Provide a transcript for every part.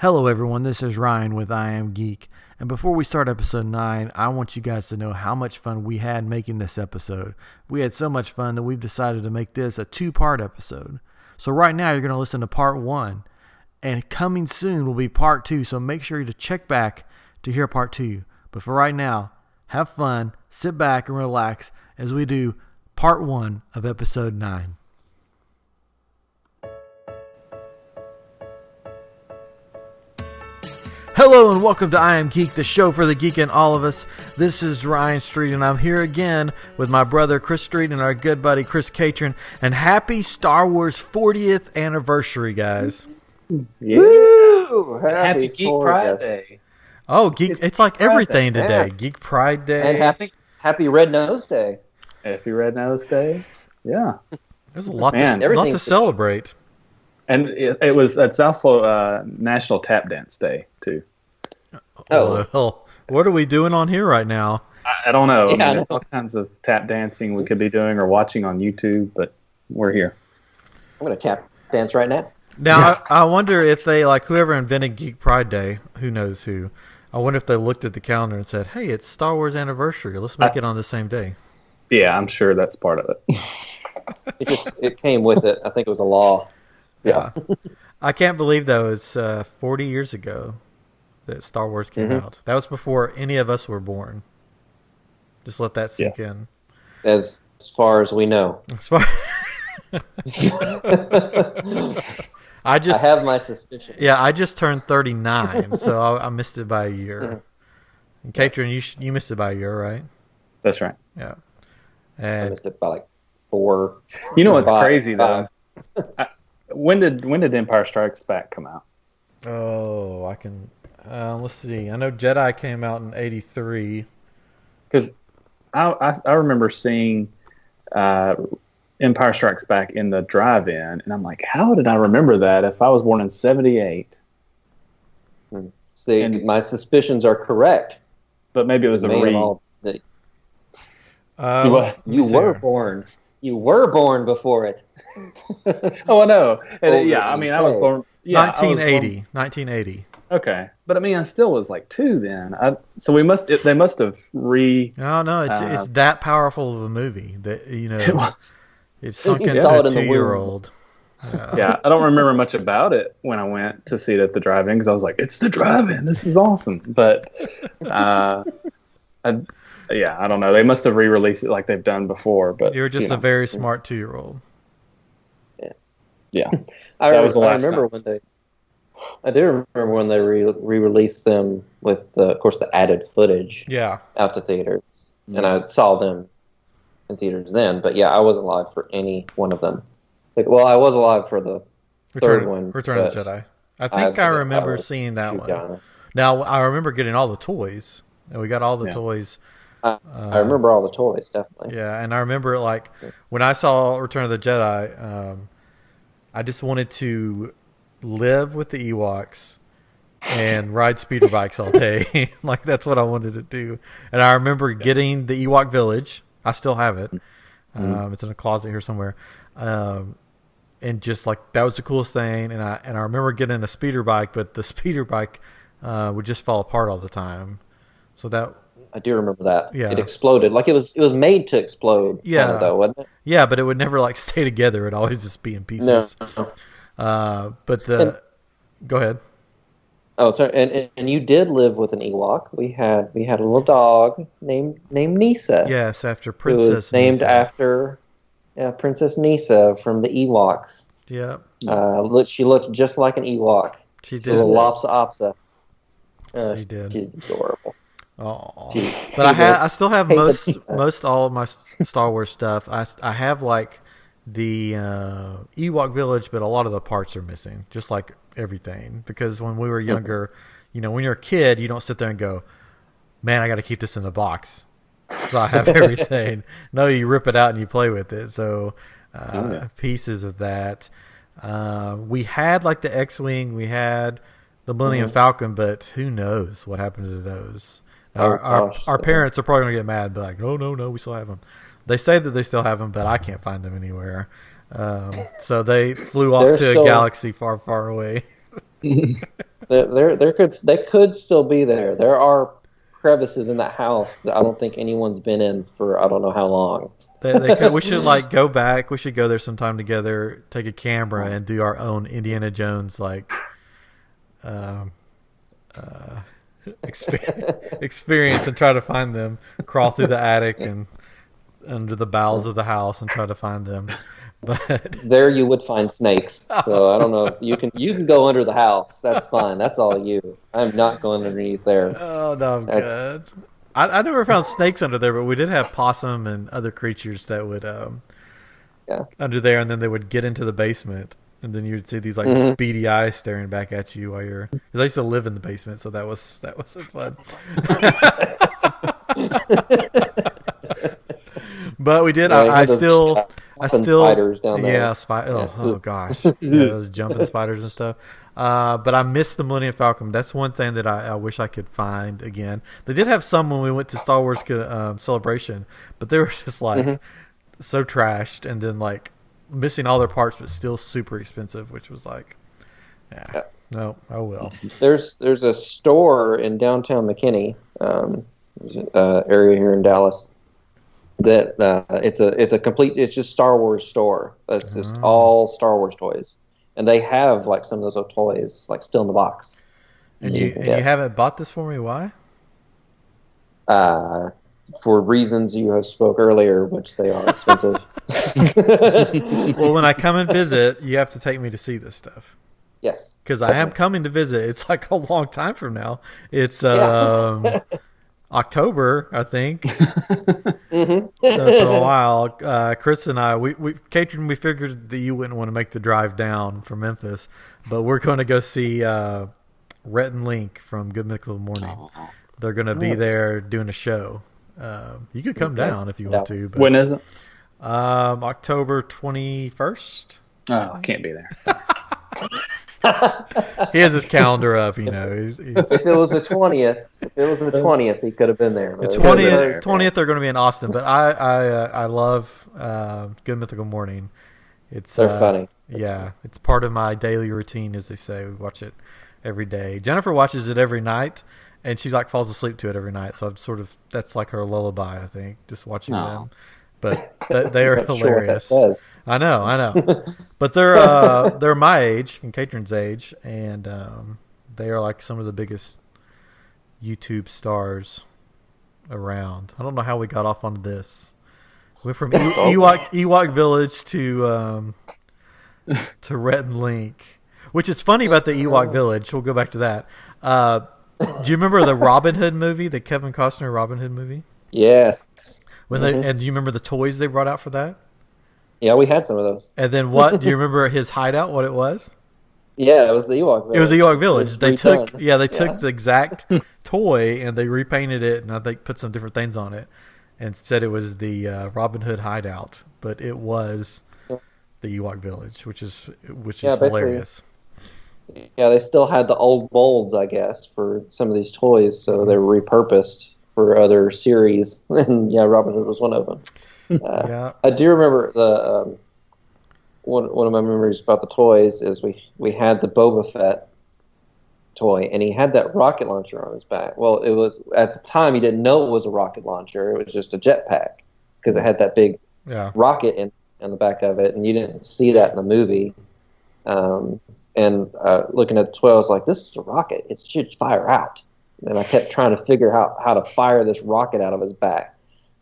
Hello everyone, this is Ryan with I Am Geek. And before we start episode 9, I want you guys to know how much fun we had making this episode. We had so much fun that we've decided to make this a 2-part episode. So right now you're going to listen to part 1, and coming soon will be part 2, so make sure to check back to hear part 2. But for right now, have fun, sit back and relax as we do part 1 of episode 9. Hello and welcome to I Am Geek, the show for the geek in all of us. This is Ryan Street and I'm here again with my brother Chris Street and our good buddy Chris Catron. And happy Star Wars 40th anniversary, guys. Yeah. Woo! Happy Geek Pride Day. Oh, geek! It's like everything today. Yeah. Geek Pride Day. And happy Red Nose Day. Happy Red Nose Day. Yeah. There's a lot to celebrate. And it's also National Tap Dance Day too. Oh, well, what are we doing on here right now? I don't know. Yeah, there's all kinds of tap dancing we could be doing or watching on YouTube, but we're here. I'm going to tap dance right now. Now, I wonder if they, like whoever invented Geek Pride Day, who knows who, I wonder if they looked at the calendar and said, hey, it's Star Wars anniversary. Let's make it on the same day. Yeah, I'm sure that's part of it. It came with it. I think it was a law. Yeah. I can't believe that was 40 years ago that Star Wars came out. That was before any of us were born. Just let that sink in. As far as we know. I have my suspicions. Yeah, I just turned 39, so I missed it by a year. And Catron, you missed it by a year, right? That's right. Yeah. And I missed it by like 4. You know what's crazy though? When did Empire Strikes Back come out? Oh, I can. Let's see. I know Jedi came out in '83. Because I remember seeing Empire Strikes Back in the drive-in, and I'm like, how did I remember that if I was born in '78? See, my suspicions are correct. But maybe it was a read. You were born before it. Oh, I know. And, I mean, I was born... Yeah, 1980. Okay. But, I mean, I still was like 2 then. So they must have No, it's that powerful of a movie that, it was. It's sunk into a 2-year-old. Yeah, I don't remember much about it when I went to see it at the drive-in because I was like, it's the drive-in. This is awesome. But, I don't know. They must have re-released it like they've done before. But you're just a very smart 2-year-old. Yeah. I remember when they re-released them with, of course, the added footage out to theaters. Mm-hmm. And I saw them in theaters then. But, I wasn't alive for any one of them. I was alive for the third one. Return of the Jedi. I think I remember seeing that one. Now, I remember getting all the toys. And we got all the toys. I remember all the toys, definitely. Yeah, and I remember, like, when I saw Return of the Jedi, I just wanted to live with the Ewoks and ride speeder bikes all day. Like, that's what I wanted to do. And I remember getting the Ewok Village. I still have it. It's in a closet here somewhere. And just, like, that was the coolest thing. And I remember getting a speeder bike, but the speeder bike would just fall apart all the time. So that... I do remember that. Yeah. It exploded. Like it was made to explode. Yeah. Though, wasn't it? Yeah, but it would never like stay together. It'd always just be in pieces. No. Go ahead. Oh, sorry. And you did live with an Ewok. We had a little dog named Nisa. Yes, after Princess. Who was named after Princess Nisa from the Ewoks. Yeah. She looked just like an Ewok. She did. A little Lopsa. She did. She's adorable. Oh, but I still have most all of my Star Wars stuff. I have like the Ewok Village, but a lot of the parts are missing, just like everything. Because when we were younger, when you're a kid, you don't sit there and go, "Man, I got to keep this in the box." So I have everything. No, you rip it out and you play with it. So pieces of that. We had like the X-wing, we had the Millennium Falcon, but who knows what happens to those? Our parents are probably going to get mad, but like, no, we still have them. They say that they still have them, but I can't find them anywhere. So they flew off to a galaxy far, far away. They could still be there. There are crevices in that house that I don't think anyone's been in for I don't know how long. They could. We should like go back. We should go there sometime together. Take a camera and do our own Indiana Jones like experience and try to find them. Crawl through the attic and under the bowels of the house and try to find them. But there you would find snakes. So I don't know if you can go under the house. That's fine. That's all you. I'm not going underneath there. Oh no, I'm good. I never found snakes under there, but we did have possum and other creatures that would under there, and then they would get into the basement, and then you would see these like beady eyes staring back at you while you're. Because I used to live in the basement, so that was so fun. But we did. I still spiders down there. Yeah, oh gosh, those jumping spiders and stuff. But I missed the Millennium Falcon. That's one thing that I wish I could find again. They did have some when we went to Star Wars Celebration, but they were just like so trashed, and then like missing all their parts, but still super expensive, which was like, no, I will. There's a store in downtown McKinney, area here in Dallas. That it's just Star Wars store. It's just all Star Wars toys, and they have like some of those toys like still in the box. And you haven't bought this for me? Why? For reasons you have spoke earlier, which they are expensive. Well, when I come and visit, you have to take me to see this stuff. Yes, because I am coming to visit. It's like a long time from now. It's October, I think. So it's a while. Chris and I, Katrin, we figured that you wouldn't want to make the drive down from Memphis, but we're going to go see Rhett and Link from Good Mythical Morning. They're going to be there doing a show. You could come down if you want to. But, when is it? October 21st. Oh, I can't be there. He has his calendar up, you know. He's if it was the 20th, he could have been there. The 20th, they're going to be in Austin. But I love Good Mythical Morning. They're funny. Yeah, it's part of my daily routine, as they say. We watch it every day. Jennifer watches it every night, and she like falls asleep to it every night. So I'm that's like her lullaby, I think, just watching them. But they are hilarious. Sure I know. But they're my age and Katrin's age, and they are like some of the biggest YouTube stars around. I don't know how we got off on this. We went from Ewok Village to Rhett and Link, which is funny about the Ewok Village. We'll go back to that. Do you remember the Robin Hood movie, the Kevin Costner Robin Hood movie? Yes. And do you remember the toys they brought out for that? Yeah, we had some of those. And then what? Do you remember his hideout? What it was? Yeah, it was the Ewok Village. It was the Ewok Village. They took the exact toy and they repainted it, and I think put some different things on it, and said it was the Robin Hood hideout, but it was the Ewok Village, which is hilarious. Yeah, they still had the old molds, I guess, for some of these toys, so they were repurposed for other series, and Robin Hood was one of them. I do remember the one of my memories about the toys is we had the Boba Fett toy, and he had that rocket launcher on his back. Well, it was at the time you didn't know it was a rocket launcher; it was just a jetpack because it had that big rocket in the back of it, and you didn't see that in the movie. And looking at the toy, I was like, "This is a rocket; it should fire out." And I kept trying to figure out how to fire this rocket out of his back.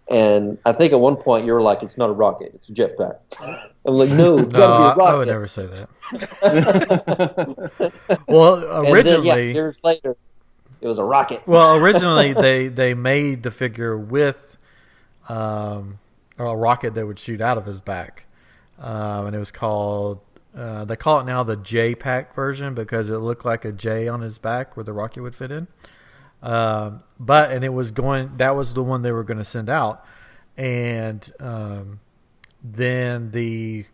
And I think at one point you were like, "It's not a rocket; it's a jetpack." I'm like, "No, it's got to be a rocket." I would never say that. Well, originally, and then, years later, it was a rocket. Well, originally they made the figure with a rocket that would shoot out of his back, and it was called. They call it now the J-Pack version because it looked like a J on his back where the rocket would fit in. That was the one they were going to send out. And then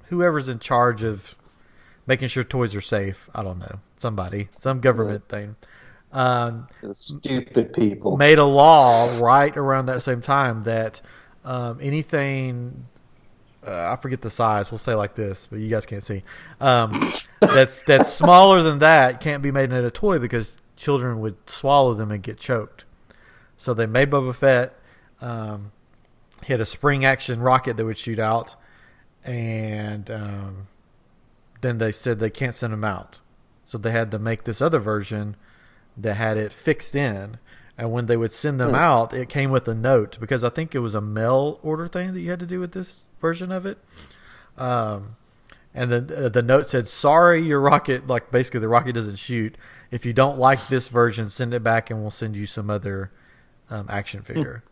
whoever's in charge of making sure toys are safe, I don't know, some government thing. Stupid people made a law right around that same time that anything I forget the size. We'll say like this, but you guys can't see. That's smaller than that. Can't be made into a toy because children would swallow them and get choked. So they made Boba Fett. He had a spring action rocket that would shoot out, and then they said they can't send him out. So they had to make this other version that had it fixed in. And when they would send them out, it came with a note, because I think it was a mail order thing that you had to do with this version of it. And the note said, "Sorry, your rocket, like basically the rocket doesn't shoot. If you don't like this version, send it back and we'll send you some other action figure."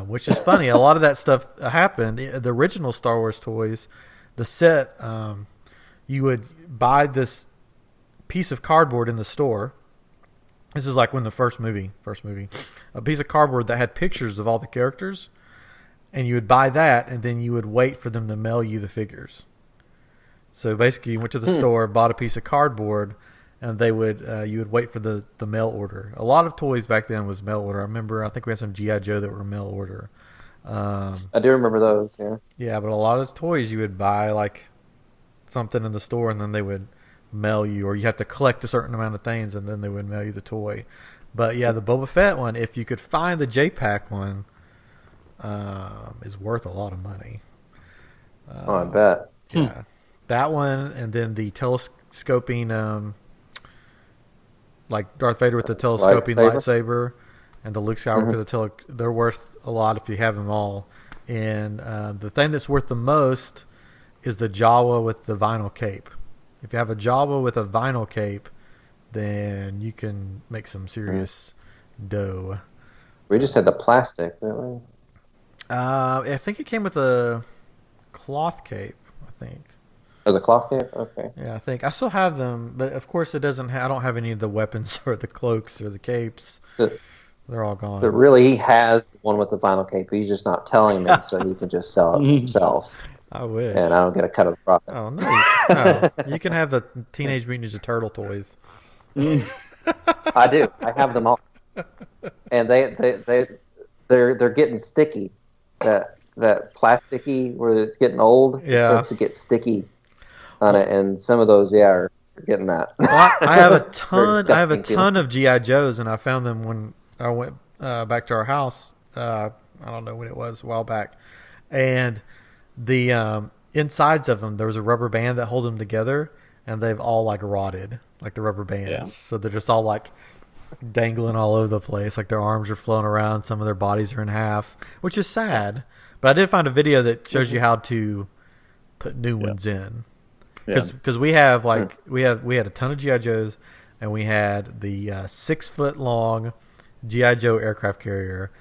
Which is funny. A lot of that stuff happened. The original Star Wars toys, the set, you would buy this piece of cardboard in the store. This is like when the first movie, a piece of cardboard that had pictures of all the characters, and you would buy that, and then you would wait for them to mail you the figures. So basically, you went to the store, bought a piece of cardboard, and they would you would wait for the mail order. A lot of toys back then was mail order. I think we had some G.I. Joe that were mail order. I do remember those, yeah. Yeah, but a lot of those toys you would buy like something in the store, and then they would mail you, or you have to collect a certain amount of things, and then they would mail you the toy. But yeah, the Boba Fett one, if you could find the J-Pack one, is worth a lot of money. I bet. Yeah, that one, and then the telescoping, like Darth Vader with the telescoping lightsaber, and the Luke Skywalker with the they're worth a lot if you have them all. And the thing that's worth the most is the Jawa with the vinyl cape. If you have a Jawa with a vinyl cape, then you can make some serious dough. We just had the plastic, didn't we? I think it came with a cloth cape, I think. Oh, the cloth cape? Okay. Yeah, I think. I still have them, but of course it doesn't I don't have any of the weapons or the cloaks or the capes. They're all gone. But really, he has one with the vinyl cape. He's just not telling me, so he can just sell it himself. I wish. And I don't get a cut of the profit. Oh, no. You can have the Teenage Mutant Ninja Turtle toys. I do. I have them all. And they're getting sticky. That plasticky where it's getting old, it starts to get sticky on it, and some of those, are getting that. Well, I have a ton of G.I. Joes, and I found them when I went back to our house. I don't know when it was, a while back, and the insides of them, there was a rubber band that hold them together, and they've all like rotted, like the rubber bands. So they're just all like dangling all over the place, like their arms are flown around, some of their bodies are in half, which is sad. But I did find a video that shows you how to put new ones in, because we have like we had a ton of G.I. Joes, and we had the 6 foot long G.I. Joe aircraft carrier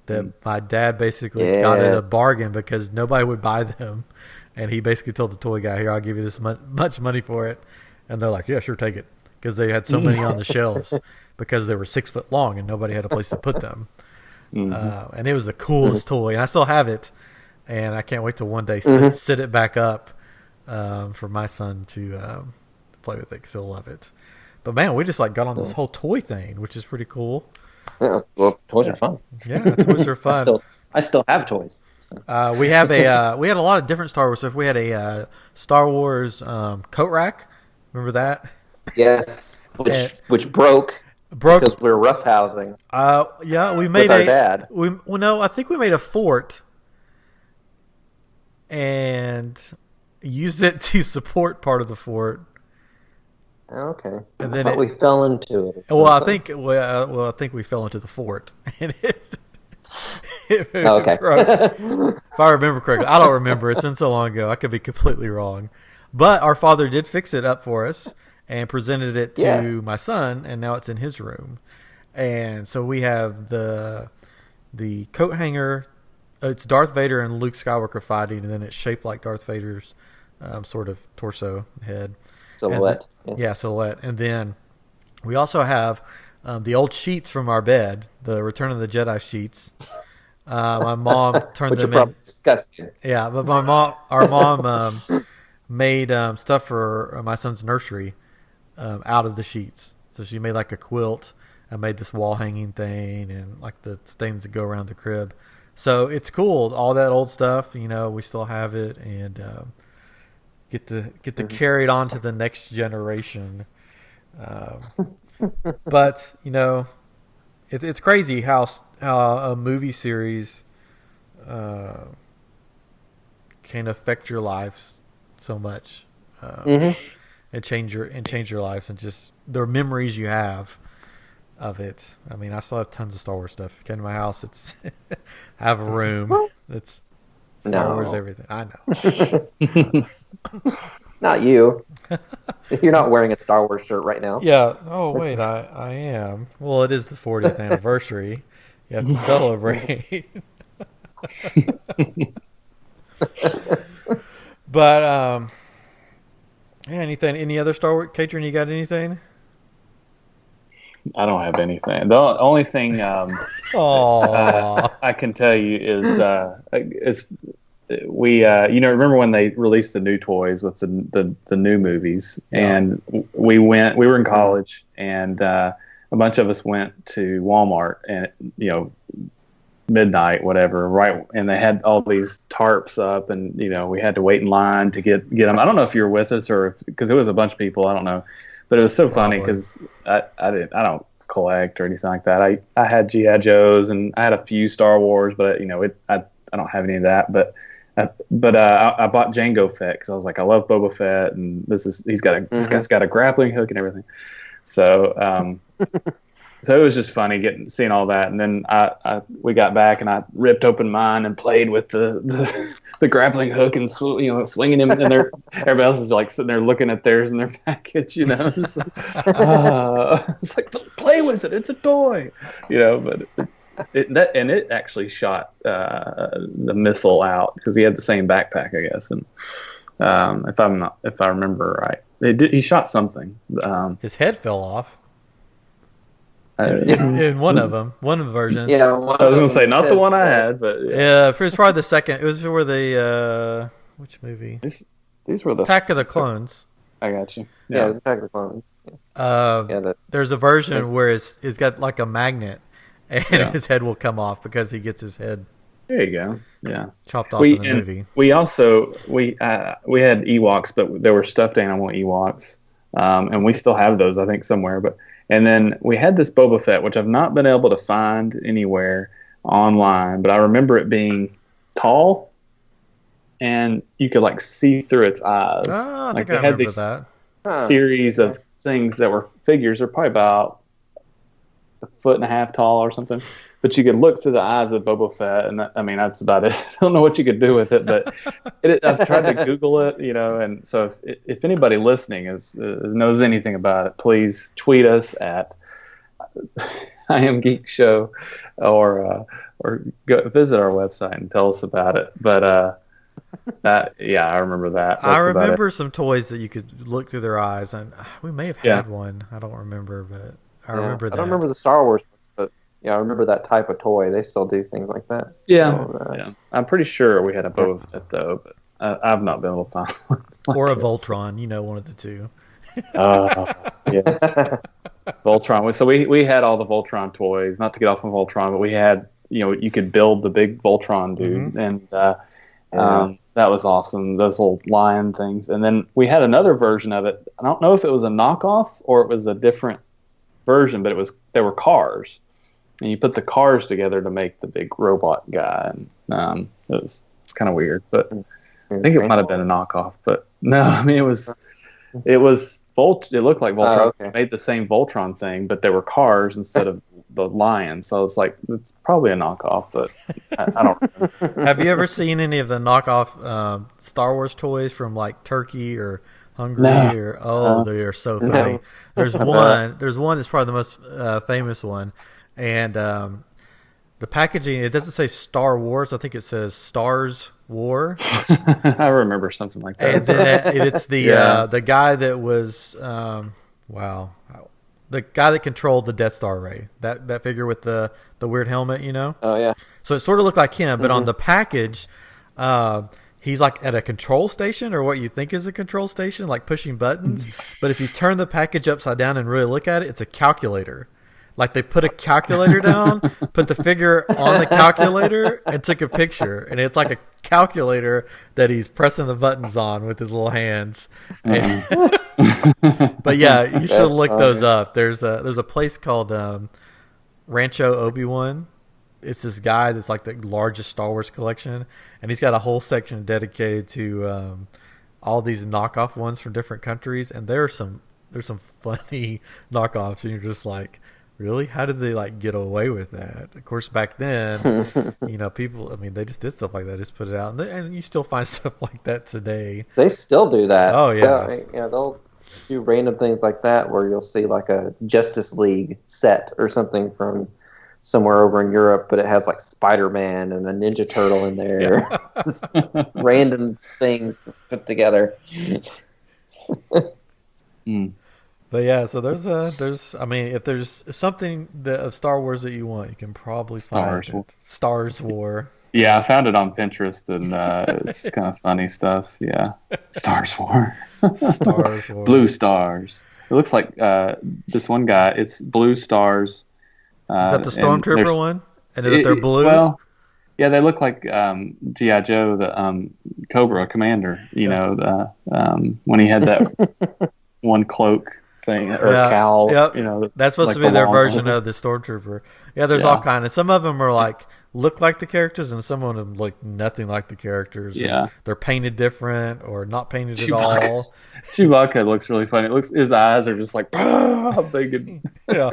that my dad basically got at a bargain because nobody would buy them, and he basically told the toy guy, "Here, I'll give you this much money for it," and they're like, "Yeah, sure, take it," because they had so many on the shelves because they were 6 foot long and nobody had a place to put them. And it was the coolest toy, and I still have it, and I can't wait to one day sit it back up for my son to play with it, because he'll love it. But man, we just like got on this whole toy thing, which is pretty cool. Yeah, well, toys are fun. Yeah, toys are fun. I still have toys. We had a lot of different Star Wars stuff. We had a Star Wars coat rack. Remember that? Yes, which broke because we were roughhousing. We made our dad. I think we made a fort and used it to support part of the fort. Okay. And then we fell into it. Well, I think we fell into the fort, and it broke. If I remember correctly, I don't remember. It's been so long ago. I could be completely wrong. But our father did fix it up for us and presented it to my son, and now it's in his room. And so we have the coat hanger. It's Darth Vader and Luke Skywalker fighting, and then it's shaped like Darth Vader's sort of torso head. Silhouette. Silhouette. And then we also have the old sheets from our bed, the Return of the Jedi sheets. My mom turned them in. Disgusting. Yeah, but our mom made stuff for my son's nursery out of the sheets. So she made like a quilt. I made this wall hanging thing and like the things that go around the crib So it's cool. All that old stuff, we still have it, and get to carry it on to the next generation. But it's crazy how a movie series can affect your lives so much, and change your lives, and just the memories you have of it. I mean, I still have tons of Star Wars stuff. If you come to my house, it's I have a room that's Star Wars everything. I know. Not you. You're not wearing a Star Wars shirt right now. Yeah. Oh wait, I am. Well, it is the 40th anniversary. You have to celebrate. But any other Star Wars? Katrin, you got anything? I don't have anything. The only thing I can tell you is we remember when they released the new toys with the new movies, and we were in college, and a bunch of us went to Walmart, and midnight, whatever, right, and they had all these tarps up, and we had to wait in line to get them. I don't know if you were with us, or because it was a bunch of people, I don't know, but it was so funny because I don't collect or anything like that. I had G.I. Joes, and I had a few Star Wars, but I don't have any of that, but I bought Jango Fett because I was like, I love Boba Fett, and this guy's got a grappling hook and everything. So so it was just funny seeing all that, and then we got back, and I ripped open mine and played with the grappling hook and swinging him, and everybody else is like sitting there looking at theirs in their package, It's like, play with it, it's a toy, but it actually shot the missile out because he had the same backpack, I guess, and if I remember right, he shot something. His head fell off. In one of them, one of the versions. Yeah, I was going to say not the one I had, but yeah, it was probably the second. It was for the which movie? These were the Attack of the Clones. I got you. Yeah, Attack of the Clones. There's a version where it's got like a magnet, and his head will come off because he gets his head. There you go. Yeah, chopped off in the movie. We also we had Ewoks, but there were stuffed animal Ewoks, and we still have those, I think, somewhere, but. And then we had this Boba Fett, which I've not been able to find anywhere online, but I remember it being tall, and you could see through its eyes. Oh, I think I remember that. Series of things that were figures, they're probably about a foot and a half tall or something, but you could look through the eyes of Boba Fett, and that's about it. I don't know what you could do with it, but I've tried to Google it, and so if anybody listening knows anything about it, please tweet us at I Am Geek Show, or go visit our website and tell us about it. But I remember that. I remember some toys that you could look through their eyes, and we may have had one. I don't remember, but I remember that. I don't remember the Star Wars, but I remember that type of toy. They still do things like that. Yeah, so, I'm pretty sure we had a Boba Fett though, but I've not been able to find one. Or a Voltron, one of the two. Yes, Voltron. So we had all the Voltron toys. Not to get off on Voltron, but we had you could build the big Voltron dude, and that was awesome. Those little lion things, and then we had another version of it. I don't know if it was a knockoff or it was a different version, but there were cars, and you put the cars together to make the big robot guy, and it's kind of weird, but I think it might have been a knockoff, but no, I mean it was it looked like Voltron. Oh, okay. Made the same Voltron thing, but there were cars instead of the lion, so it's probably a knockoff, but I don't remember. Have you ever seen any of the knockoff Star Wars toys from Turkey or Hungary? They are so funny. No. There's one that's probably the most famous one, and the packaging, it doesn't say Star Wars. I think it says Stars War. I remember something like that. And then it's the guy that was the guy that controlled the Death Star Ray. That figure with the weird helmet, Oh yeah. So it sort of looked like him, but on the package, he's at a control station, or what you think is a control station, pushing buttons. But if you turn the package upside down and really look at it, it's a calculator. Like they put a calculator down, put the figure on the calculator, and took a picture. And it's like a calculator that he's pressing the buttons on with his little hands. But yeah, you should look those up. There's a place called Rancho Obi-Wan. It's this guy that's like the largest Star Wars collection, and he's got a whole section dedicated to all these knockoff ones from different countries. And there's some funny knockoffs, and you're just like, really? How did they like get away with that? Of course, back then, people. I mean, they just did stuff like that, just put it out, and you still find stuff like that today. They still do that. Oh yeah, they'll do random things like that where you'll see like a Justice League set or something from somewhere over in Europe, but it has like Spider-Man and a Ninja Turtle in there. Random things put together. But yeah, so there's if there's something of Star Wars that you want, you can probably find it. Stars War. Yeah, I found it on Pinterest, and it's kind of funny stuff. Yeah, Stars War. Stars War. Blue stars. It looks like this one guy. It's blue stars. Is that the Stormtrooper one? And they're blue? Well, yeah, they look like G.I. Joe, the Cobra Commander. When he had that one cloak thing or cowl. Yep. That's supposed to be their version of the Stormtrooper. Yeah, there's all kinds. Some of them are like look like the characters, and some of them look nothing like the characters. Yeah, they're painted different or not painted at all. Chewbacca looks really funny. His eyes are just like how big. Yeah.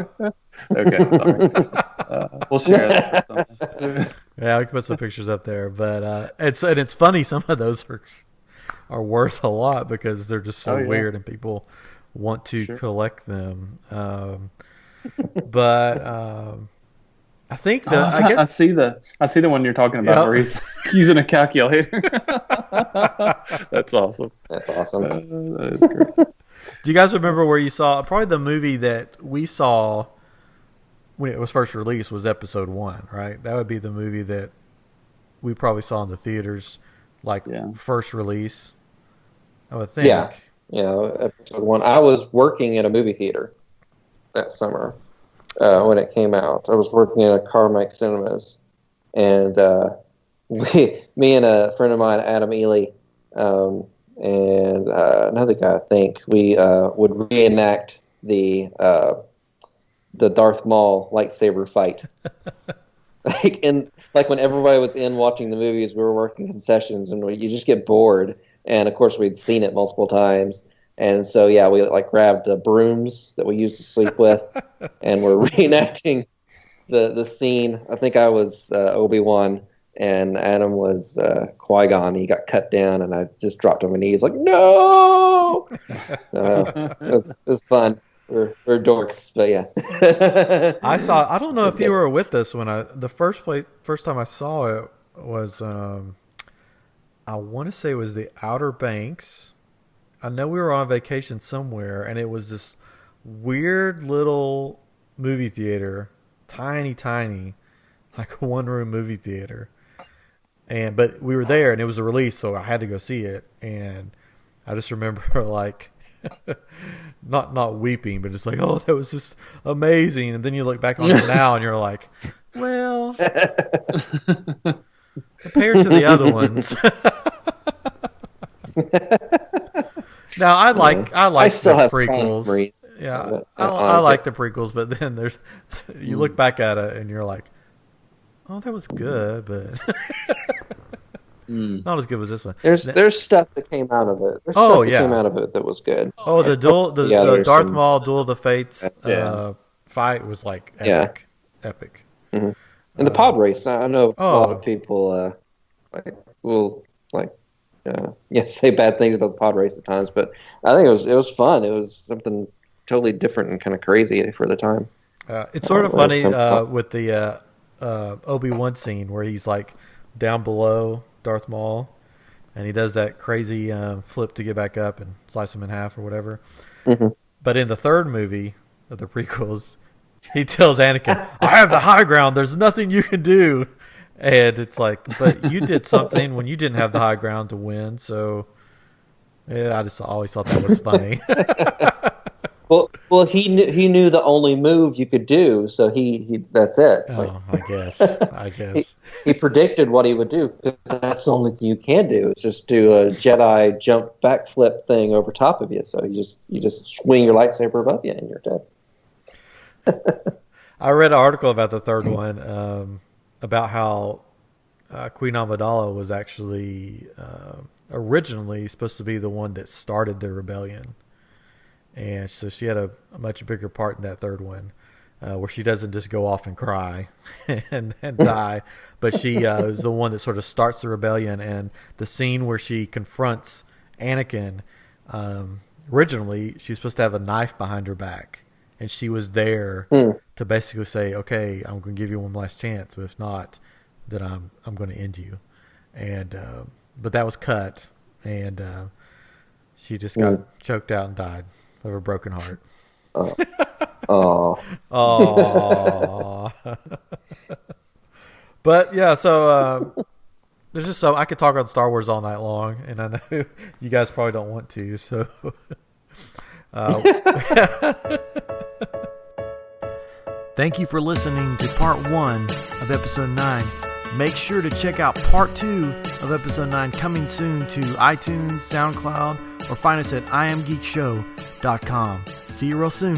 Okay, sorry. We'll share that. Yeah, I can put some pictures up there, but it's funny. Some of those are worth a lot because they're just so weird, and people want to collect them. But I think I see the one you're talking about where he's using a calculator. That's awesome. That's awesome. That is great. Do you guys remember where you saw probably the movie that we saw when it was first released was Episode 1, right? That would be the movie that we probably saw in the theaters, first release, I would think. Yeah, Episode 1. I was working at a movie theater that summer when it came out. I was working at a Carmike Cinemas, and me and a friend of mine, Adam Ely, and another guy, I think, we would reenact the Darth Maul lightsaber fight. Like when everybody was in watching the movies, we were working concessions, and you just get bored. And of course, we'd seen it multiple times, and so we grabbed brooms that we used to sleep with, and we're reenacting the scene. I think I was Obi-Wan, and Adam was Qui-Gon. He got cut down, and I just dropped on my knees like, no! It was fun. We're dorks, but yeah. I don't know if you were with us when the first time I saw it was, I want to say it was the Outer Banks. I know we were on vacation somewhere, and it was this weird little movie theater, tiny, like a one-room movie theater. But we were there, and it was a release, so I had to go see it. And I just remember not weeping, but just like, oh, that was just amazing. And then you look back on it now, and you're like, well, compared to the other ones. Now I like the prequels. Yeah, I like the prequels, but then you look back at it and you're like, oh, that was good, but not as good as this one. There's stuff that came out of it. Came out of it that was good. Oh, the Darth Maul Duel of the Fates fight was like epic. Mm-hmm. And the pod race. I know a lot of people will say bad things about the pod race at times, but I think it was fun. It was something totally different and kind of crazy for the time. It's sort of funny with the Obi-Wan scene where he's like down below Darth Maul, and he does that crazy flip to get back up and slice him in half or whatever. Mm-hmm. But in the third movie of the prequels, he tells Anakin, I have the high ground, there's nothing you can do. And it's like, but you did something when you didn't have the high ground to win. So, yeah, I just always thought that was funny. Well, he knew the only move you could do, so he that's it. Oh, I guess. He predicted what he would do, because that's the only thing you can do. Is just do a Jedi jump backflip thing over top of you. So you just swing your lightsaber above you, and you're dead. I read an article about the third one, about how Queen Amidala was actually originally supposed to be the one that started the rebellion. And so she had a much bigger part in that third one, where she doesn't just go off and cry and die, but she is the one that sort of starts the rebellion. And the scene where she confronts Anakin, originally she's supposed to have a knife behind her back, and she was there to basically say, "Okay, I'm going to give you one last chance, but if not, then I'm going to end you." And but that was cut, and she just got choked out and died of a broken heart. Oh. But yeah, so there's just so I could talk about Star Wars all night long, and I know you guys probably don't want to. So, thank you for listening to part 1 of episode 9. Make sure to check out part 2 of episode 9 coming soon to iTunes, SoundCloud, or find us at imgeekshow.com. See you real soon.